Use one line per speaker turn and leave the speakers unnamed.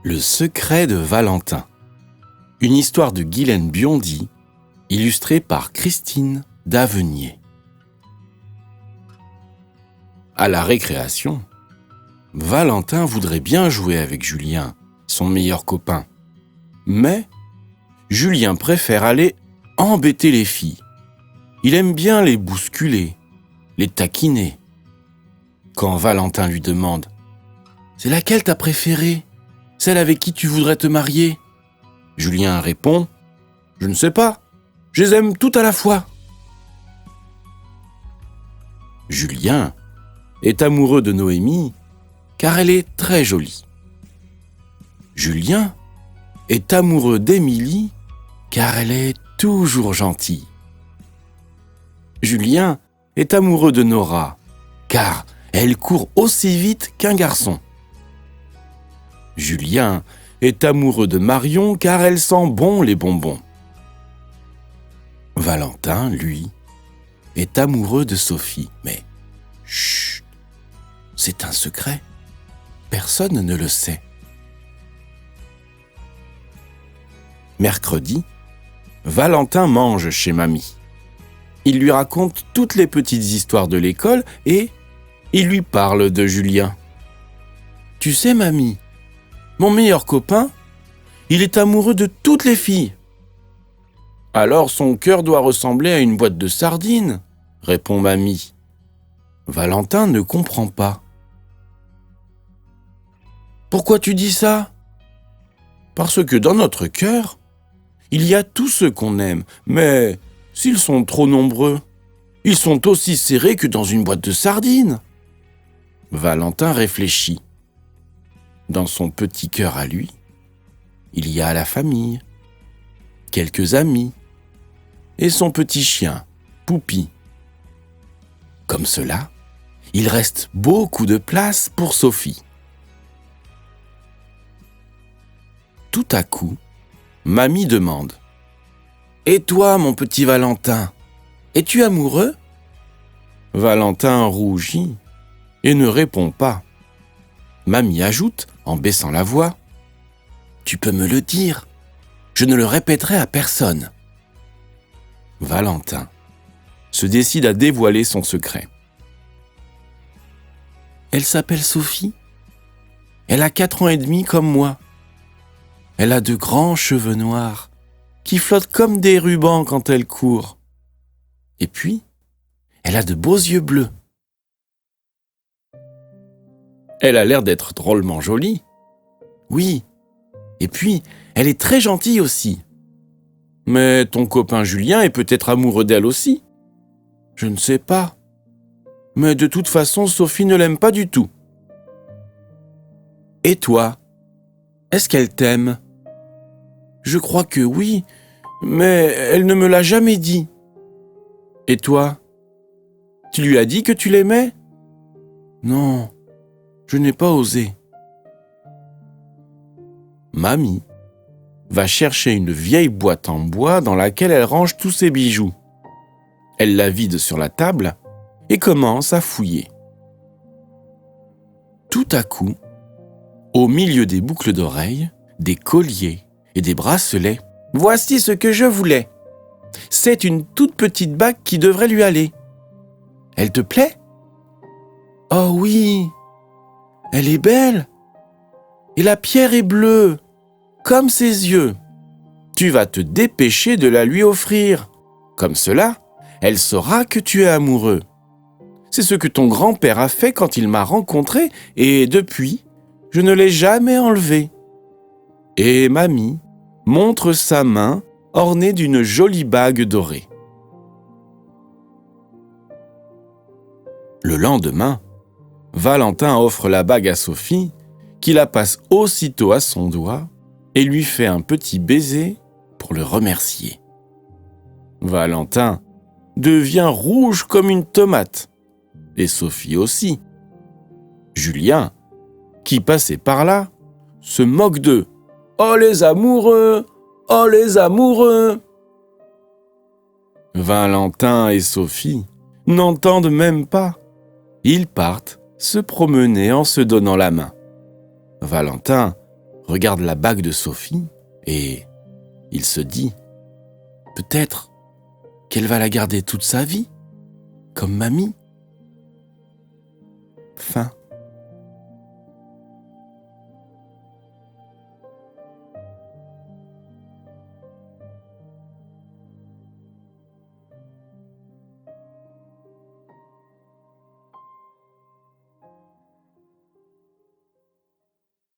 Le secret de Valentin. Une histoire de Guylaine Biondi, illustrée par Christine Davenier. À la récréation, Valentin voudrait bien jouer avec Julien, son meilleur copain. Mais Julien préfère aller embêter les filles. Il aime bien les bousculer, les taquiner. Quand Valentin lui demande « C'est laquelle ta préférée ? Celle avec qui tu voudrais te marier ?» Julien répond « Je ne sais pas, je les aime toutes à la fois. » Julien est amoureux de Noémie car elle est très jolie. Julien est amoureux d'Émilie car elle est toujours gentille. Julien est amoureux de Nora car elle court aussi vite qu'un garçon. Julien est amoureux de Marion car elle sent bon les bonbons. Valentin, lui, est amoureux de Sophie, mais chut, c'est un secret. Personne ne le sait. Mercredi, Valentin mange chez mamie. Il lui raconte toutes les petites histoires de l'école et il lui parle de Julien. « Tu sais, mamie, mon meilleur copain, il est amoureux de toutes les filles. » « Alors son cœur doit ressembler à une boîte de sardines, » répond mamie. Valentin ne comprend pas. « Pourquoi tu dis ça ? » « Parce que dans notre cœur, il y a tous ceux qu'on aime, mais s'ils sont trop nombreux, ils sont aussi serrés que dans une boîte de sardines. » Valentin réfléchit. Dans son petit cœur à lui, il y a la famille, quelques amis et son petit chien, Poupi. Comme cela, il reste beaucoup de place pour Sophie. Tout à coup, mamie demande « Et toi, mon petit Valentin, es-tu amoureux ?» Valentin rougit et ne répond pas. Mamie ajoute, en baissant la voix, « Tu peux me le dire, je ne le répéterai à personne. » Valentin se décide à dévoiler son secret. Elle s'appelle Sophie. Elle a 4 ans et demi comme moi. Elle a de grands cheveux noirs qui flottent comme des rubans quand elle court. Et puis, elle a de beaux yeux bleus. Elle a l'air d'être drôlement jolie. Oui, et puis, elle est très gentille aussi. Mais ton copain Julien est peut-être amoureux d'elle aussi. Je ne sais pas. Mais de toute façon, Sophie ne l'aime pas du tout. Et toi, est-ce qu'elle t'aime ? Je crois que oui, mais elle ne me l'a jamais dit. Et toi, tu lui as dit que tu l'aimais ? Non, je n'ai pas osé. Mamie va chercher une vieille boîte en bois dans laquelle elle range tous ses bijoux. Elle la vide sur la table et commence à fouiller. Tout à coup, au milieu des boucles d'oreilles, des colliers et des bracelets, « Voici ce que je voulais. C'est une toute petite bague qui devrait lui aller. Elle te plaît ? » « Oh oui, elle est belle. Et la pierre est bleue, comme ses yeux. Tu vas te dépêcher de la lui offrir. Comme cela, elle saura que tu es amoureux. C'est ce que ton grand-père a fait quand il m'a rencontré et depuis, je ne l'ai jamais enlevé. » Et mamie montre sa main ornée d'une jolie bague dorée. Le lendemain, Valentin offre la bague à Sophie, qui la passe aussitôt à son doigt et lui fait un petit baiser pour le remercier. Valentin devient rouge comme une tomate, et Sophie aussi. Julien, qui passait par là, se moque d'eux. « Oh les amoureux ! Oh les amoureux !» Valentin et Sophie n'entendent même pas. Ils partent se promener en se donnant la main. Valentin regarde la bague de Sophie et il se dit « Peut-être qu'elle va la garder toute sa vie, comme mamie. » Fin.